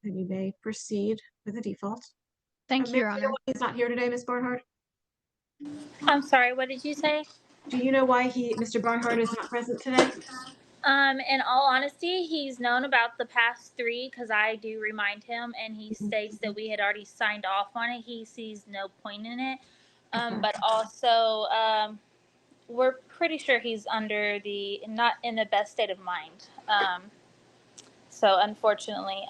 then you may proceed with the default. Thank you, Your Honor. He's not here today, Ms. Barnhart. I'm sorry, what did you say? Do you know why Mr. Barnhart is not present today? In all honesty, he's known about the past 3 because I do remind him, and he states that we had already signed off on it. He sees no point in it. But also, we're pretty sure he's not in the best state of mind. So unfortunately,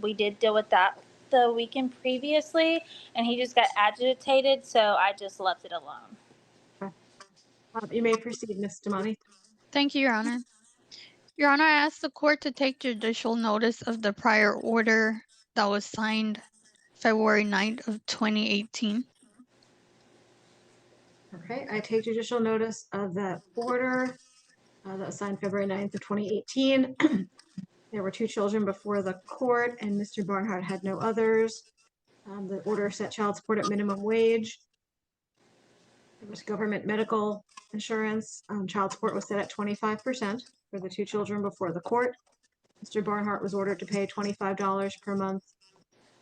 we did deal with that the weekend previously, and he just got agitated, so I just left it alone. You may proceed, Ms. Damani. Thank you, Your Honor. Your Honor, I ask the court to take judicial notice of the prior order that was signed February 9th of 2018. Okay, I take judicial notice of that order that was signed February 9th of 2018. There were 2 children before the court, and Mr. Barnhart had no others. The order set child support at minimum wage. There was government medical insurance. Child support was set at 25% for the 2 children before the court. Mr. Barnhart was ordered to pay $25 per month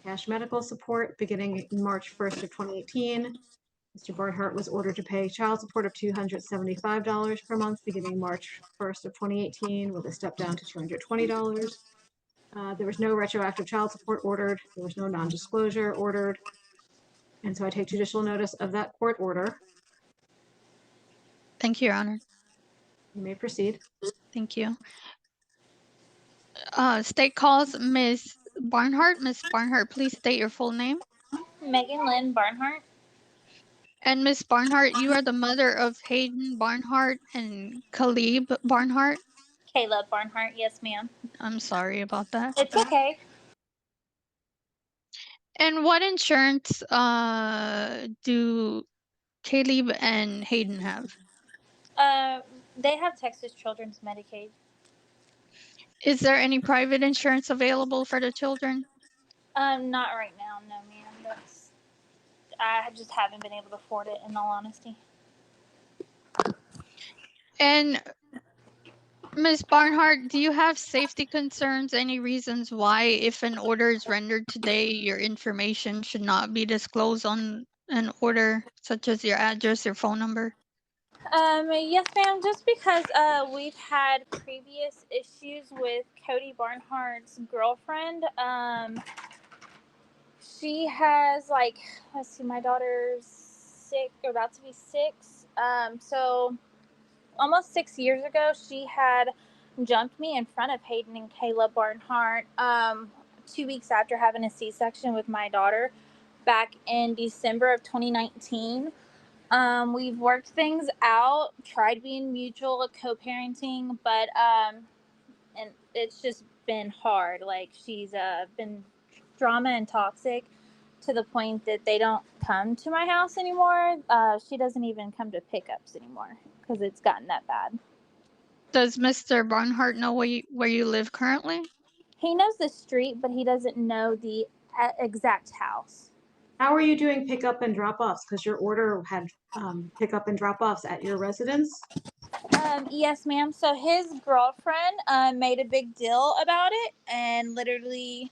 cash medical support beginning March 1st of 2018. Mr. Barnhart was ordered to pay child support of $275 per month beginning March 1st of 2018 with a step down to $220. There was no retroactive child support ordered. There was no non-disclosure ordered. And so I take judicial notice of that court order. Thank you, Your Honor. You may proceed. Thank you. State calls Ms. Barnhart. Ms. Barnhart, please state your full name. Megan Lynn Barnhart. And Ms. Barnhart, you are the mother of Hayden Barnhart and Caleb Barnhart? Caleb Barnhart, yes, ma'am. I'm sorry about that. It's okay. And what insurance do Caleb and Hayden have? They have Texas Children's Medicaid. Is there any private insurance available for the children? Not right now, no, ma'am. I just haven't been able to afford it, in all honesty. And Ms. Barnhart, do you have safety concerns? Any reasons why, if an order is rendered today, your information should not be disclosed on an order, such as your address, your phone number? Yes, ma'am. Just because we've had previous issues with Cody Barnhart's girlfriend. She has let's see, my daughter's 6 or about to be 6. So almost 6 years ago, she had jumped me in front of Hayden and Caleb Barnhart 2 weeks after having a C-section with my daughter back in December of 2019. We've worked things out, tried being mutual, co-parenting, but and it's just been hard. Like, she's been drama and toxic to the point that they don't come to my house anymore. She doesn't even come to pickups anymore because it's gotten that bad. Does Mr. Barnhart know where you live currently? He knows the street, but he doesn't know the exact house. How are you doing pickup and drop-offs? Because your order had pickup and drop-offs at your residence. Yes, ma'am. So his girlfriend made a big deal about it and literally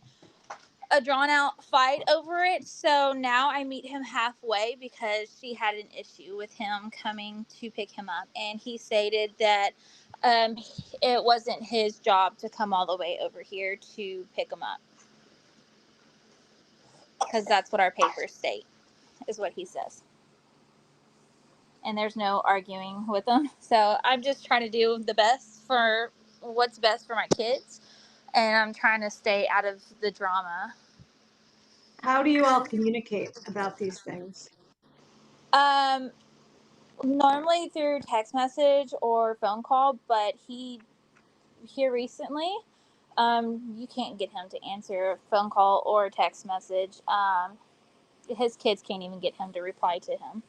a drawn-out fight over it. So now I meet him halfway because she had an issue with him coming to pick him up, and he stated that it wasn't his job to come all the way over here to pick him up because that's what our papers state, is what he says. And there's no arguing with him. So I'm just trying to do the best for what's best for my kids, and I'm trying to stay out of the drama. How do you all communicate about these things? Normally through text message or phone call, but here recently, you can't get him to answer a phone call or a text message. His kids can't even get him to reply to him.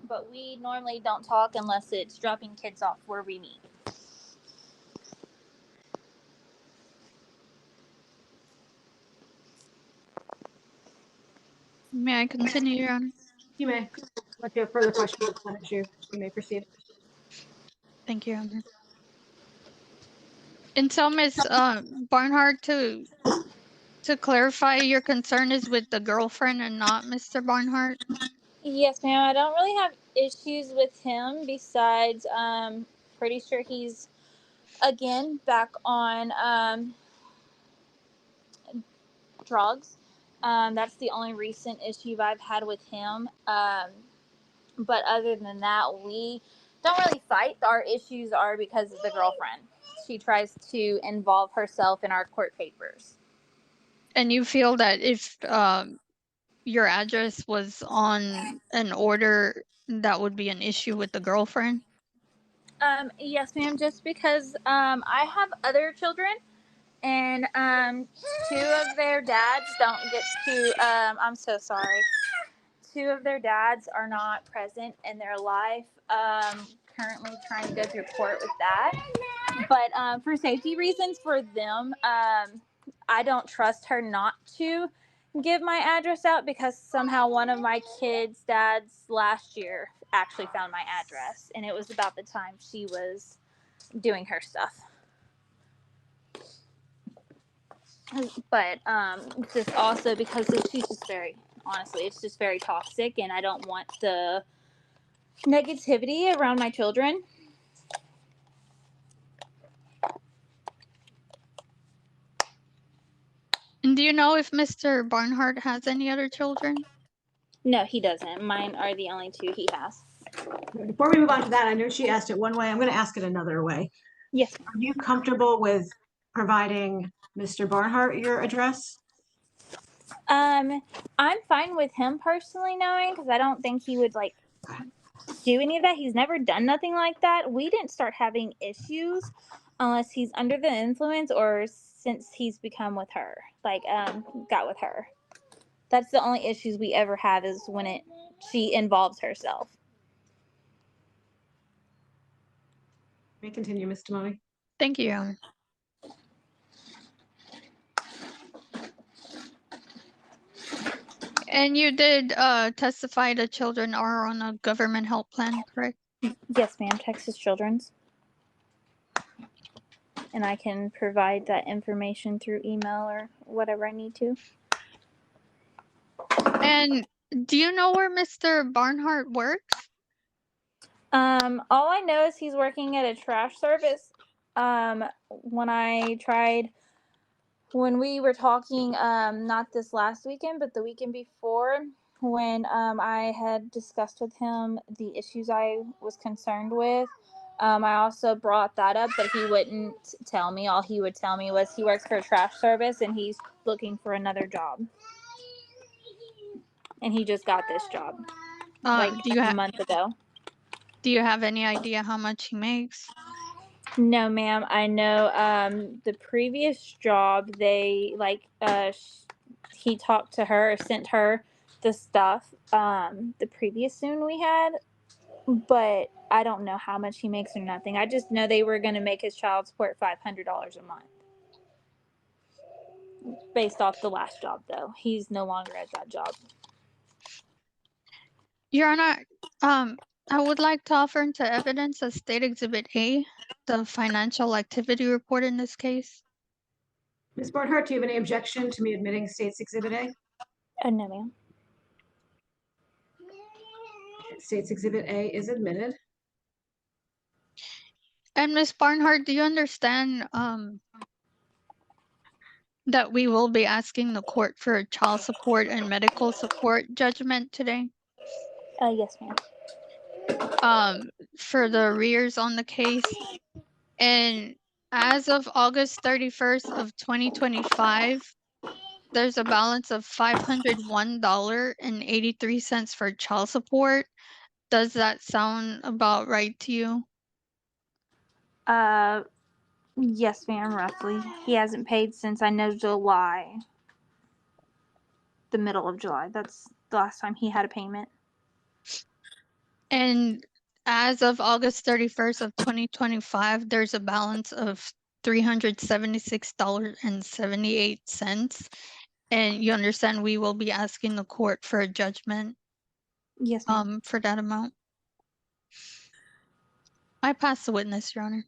But we normally don't talk unless it's dropping kids off where we meet. May I continue, Your Honor? You may. If you have further questions on the issue, you may proceed. Thank you, Your Honor. And so, Ms. Barnhart, to clarify, your concern is with the girlfriend and not Mr. Barnhart? Yes, ma'am. I don't really have issues with him besides pretty sure he's again back on drugs. That's the only recent issue I've had with him. But other than that, we don't really fight. Our issues are because of the girlfriend. She tries to involve herself in our court papers. And you feel that if your address was on an order, that would be an issue with the girlfriend? Yes, ma'am. Just because I have other children, and two of their dads don't get to. I'm so sorry. Two of their dads are not present in their life. Currently trying to go through court with that. But for safety reasons for them, I don't trust her not to give my address out because somehow one of my kids' dads last year actually found my address, and it was about the time she was doing her stuff. But just also because she's just very, honestly, it's just very toxic, and I don't want the negativity around my children. And do you know if Mr. Barnhart has any other children? No, he doesn't. Mine are the only two he has. Before we move on to that, I know she asked it one way. I'm going to ask it another way. Yes. Are you comfortable with providing Mr. Barnhart your address? I'm fine with him personally knowing, because I don't think he would like do any of that. He's never done nothing like that. We didn't start having issues unless he's under the influence or since he's become with her, like got with her. That's the only issues we ever have is when she involves herself. May continue, Ms. Timoni. Thank you, Your Honor. And you did testify the children are on a government help plan, correct? Yes, ma'am. Texas Children's. And I can provide that information through email or whatever I need to. And do you know where Mr. Barnhart works? All I know is he's working at a trash service. When we were talking, not this last weekend, but the weekend before, when I had discussed with him the issues I was concerned with, I also brought that up, but he wouldn't tell me. All he would tell me was he works for a trash service and he's looking for another job. And he just got this job like a month ago. Do you have any idea how much he makes? No, ma'am. I know the previous job, they he talked to her or sent her the stuff the previous one we had, but I don't know how much he makes or nothing. I just know they were going to make his child support $500 a month. Based off the last job, though. He's no longer at that job. Your Honor, I would like to offer into evidence a State Exhibit A, the financial activity report in this case. Ms. Barnhart, do you have any objection to me admitting State's Exhibit A? No, ma'am. State's Exhibit A is admitted. And Ms. Barnhart, do you understand that we will be asking the court for a child support and medical support judgment today? Yes, ma'am. For the arrears on the case. And as of August 31st of 2025, there's a balance of $501.83 for child support. Does that sound about right to you? Yes, ma'am, roughly. He hasn't paid since I know July. The middle of July. That's the last time he had a payment. And as of August 31st of 2025, there's a balance of $376.78. And you understand we will be asking the court for a judgment Yes, ma'am. for that amount. I pass the witness, Your Honor.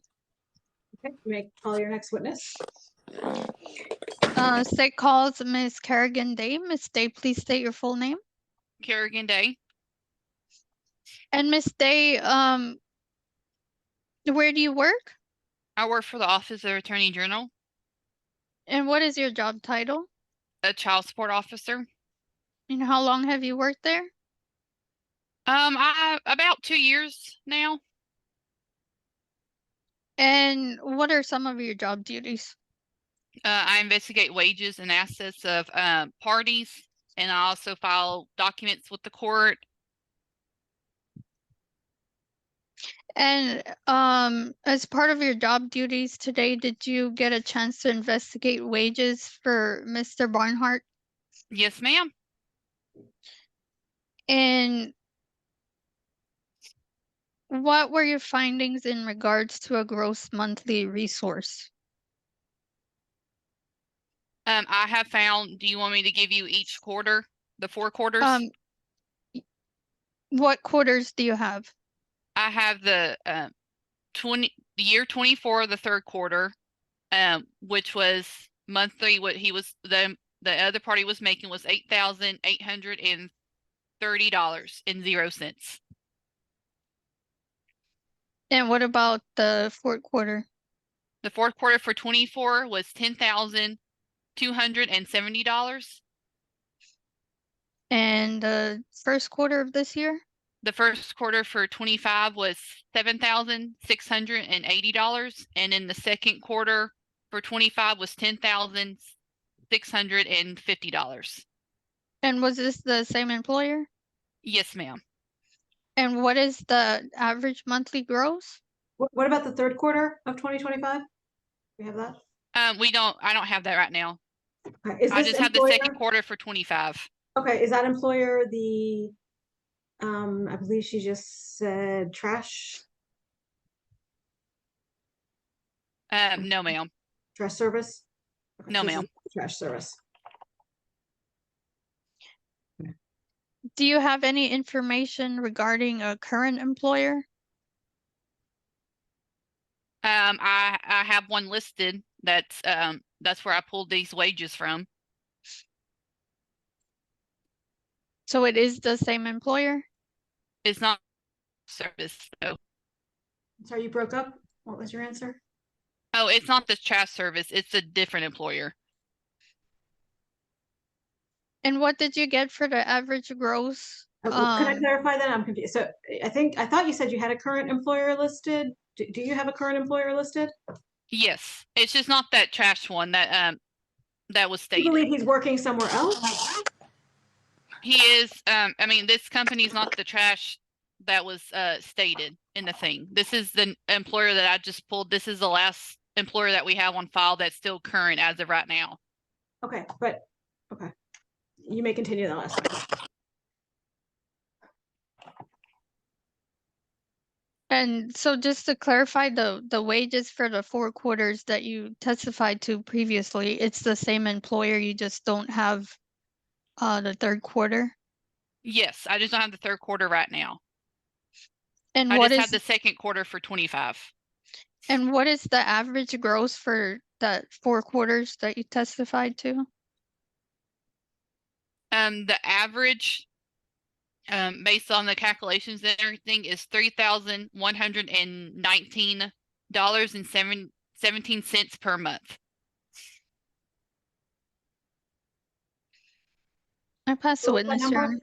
Okay, you may call your next witness. State calls Ms. Kerrigan Day. Ms. Day, please state your full name. Kerrigan Day. And Ms. Day, where do you work? I work for the Office of Attorney General, And what is your job title? a child support officer. And how long have you worked there? I about 2 years now. And what are some of your job duties? I investigate wages and assets of parties, and I also file documents with the court. And as part of your job duties today, did you get a chance to investigate wages for Mr. Barnhart? Yes, ma'am. And what were your findings in regards to a gross monthly resource? I have found, do you want me to give you each quarter, the 4 quarters? What quarters do you have? I have the year 24, the 3rd quarter, which was monthly. What he was the other party was making was $8,830.00. And what about the fourth quarter? The 4th quarter for 24 was $10,270. And the first quarter of this year? The 1st quarter for 25 was $7,680, and in the 2nd quarter for 25 was $10,650. And was this the same employer? Yes, ma'am. And what is the average monthly gross? What about the 3rd quarter of 2025? We have that? I don't have that right now. Okay. Is I this just have the employer? 2nd quarter for 25. Okay, is that employer the, I believe she just said trash No, ma'am. service? Okay, No, so this ma'am. is trash service. Do you have any information regarding a current employer? I have one listed. That's where I pulled these wages from. So it is the same employer? It's not service, though. Sorry, you broke up? What was your answer? Oh, it's not the trash service. It's a different employer. And what did you get for the average gross? Can I clarify that? I'm confused. So I thought you said you had a current employer listed. Do you have a current employer listed? Yes, it's just not that trash one that was Do you stated. believe he's working somewhere else? He is. I mean, this company is not the trash that was stated in the thing. This is the employer that I just pulled. This is the last employer that we have on file that's still current as of right now. Okay, but okay, you may continue the last one. And so just to clarify, the wages for the 4 quarters that you testified to previously, it's the same employer, you just don't have the 3rd quarter? Yes, I just don't have the 3rd quarter right now. And I what just is have the 2nd quarter for 25. and what is the average gross for the 4 quarters that you testified to? The average, based on the calculations and everything, is $3,119.17 per month. I pass the What was that witness, Your number? Honor.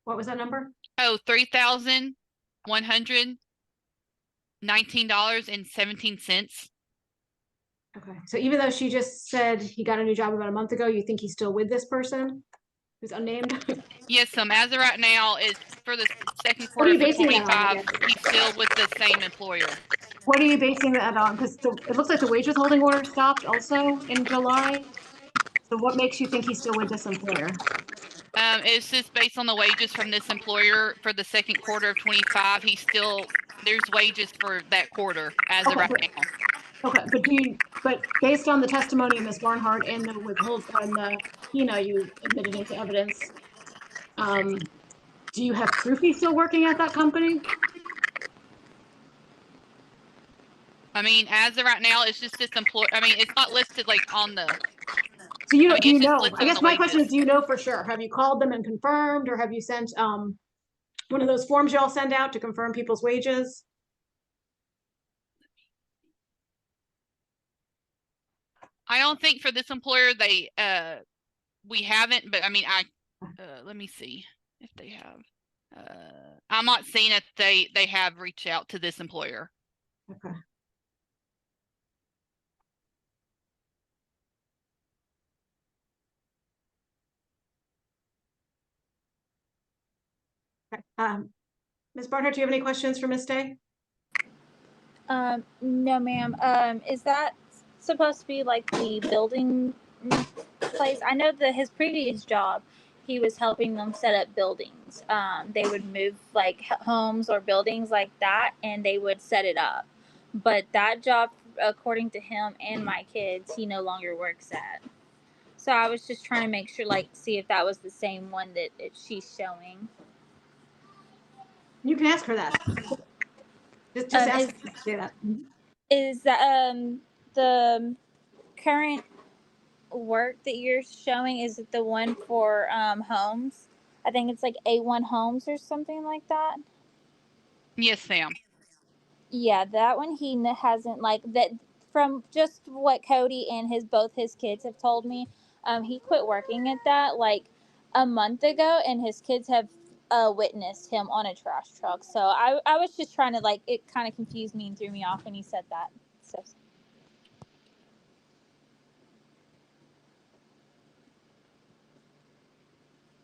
What was that number? Oh, $3,119.17. Okay, so even though she just said he got a new job about a month ago, you think he's still with this person who's unnamed? Yes, as of right now, is for the 2nd What are quarter you for basing that on 25. again? He's still with the same employer. What are you basing that on? Because it looks like the wage withholding order stopped also in July. So what makes you think he's still with this employer? It's just based on the wages from this employer for the 2nd quarter of 25. There's wages for that quarter as of right now. Okay, but based on the testimony of Ms. Barnhart and the PINA you admitted into evidence, do you have proof he's still working at that company? I mean, as of right now, it's just this employee. I mean, it's not listed like on the. So you know, I mean, do you it's just know? listed I on guess the my question wages. is, do you know for sure? Have you called them and confirmed, or have you sent one of those forms y'all send out to confirm people's wages? I don't think for this employer they we haven't, but I mean let me see if they have. I'm not seeing if they have reached out to this employer. Okay. Okay. Ms. Barnhart, do you have any questions for Ms. Day? No, ma'am. Is that supposed to be like the building place? I know that his previous job, he was helping them set up buildings. They would move like homes or buildings like that, and they would set it up. But that job, according to him and my kids, he no longer works at. So I was just trying to make sure, like, see if that was the same one that she's showing. You can ask her that. Just ask her to say that. Is that the current work that you're showing, is it the one for homes? I think it's like A1 Homes or something like that. Yes, ma'am. Yeah, that one he hasn't, like, that from just what Cody and both his kids have told me. He quit working at that like a month ago, and his kids have witnessed him on a trash truck. So I was just trying to, like, it kind of confused me and threw me off when he said that. So.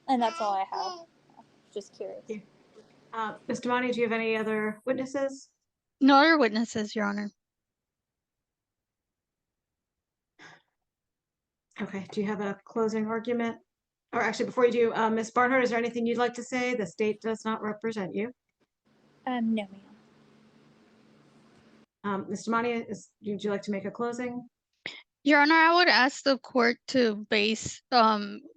And that's all I have. Just curious. Ms. Damani, do you have any other witnesses? No other witnesses, Your Honor. Okay, do you have a closing argument? Or actually, before you do, Ms. Barnhart, is there anything you'd like to say? The state does not represent you. No, ma'am. Ms. Damani, would you like to make a closing? Your Honor, I would ask the court to base,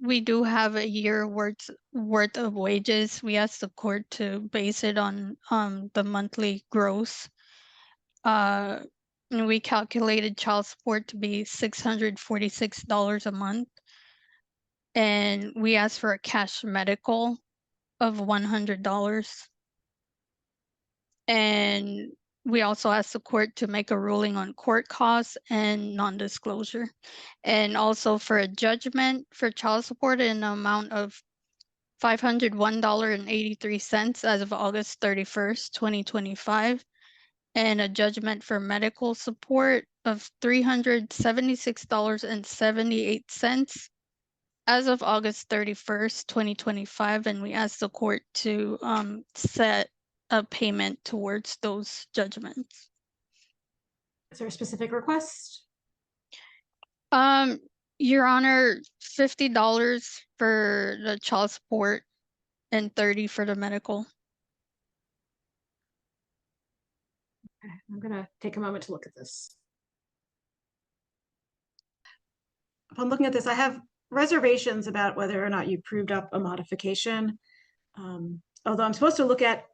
we do have a year worth of wages. We asked the court to base it on the monthly gross. And we calculated child support to be $646 a month. And we asked for a cash medical of $100. And we also asked the court to make a ruling on court costs and non-disclosure. And also for a judgment for child support in the amount of $501.83 as of August 31st, 2025. And a judgment for medical support of $376.78 as of August 31st, 2025. And we asked the court to set a payment towards those judgments. Is there a specific request? Your Honor, $50 for the child support and $30 for the medical. Okay, I'm gonna take a moment to look at this. Upon looking at this, I have reservations about whether or not you proved up a modification. Although I'm supposed to look at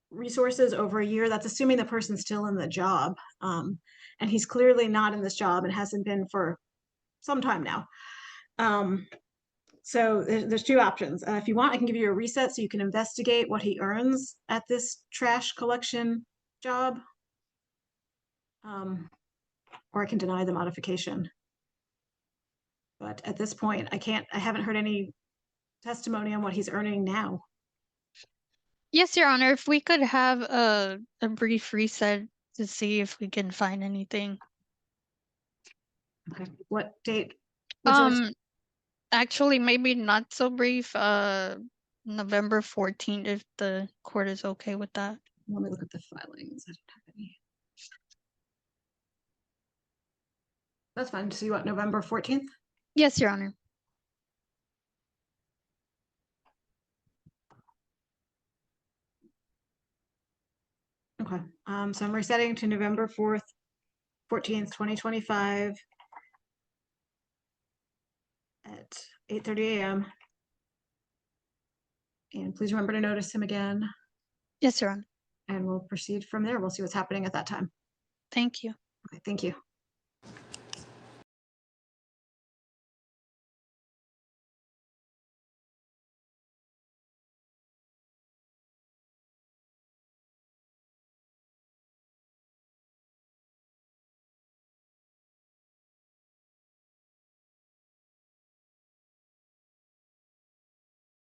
resources over a year, that's assuming the person's still in the job. And he's clearly not in this job and hasn't been for some time now. So there's two options. If you want, I can give you a reset so you can investigate what he earns at this trash collection job. Or I can deny the modification. But at this point, I haven't heard any testimony on what he's earning now. Yes, Your Honor, if we could have a brief reset to see if we can find anything. Okay, what date? Actually, maybe not so brief. November 14th, if the court is okay with that. Let me look at the filings. I don't have any. That's fine. So you want November 14th? Yes, Your Honor. Okay. So I'm resetting to November 4th, 14th, 2025 at 8:30 a.m. And please remember to notice him again. Yes, Your Honor. and we'll proceed from there. We'll see what's happening at that time. Thank you. Okay, thank you.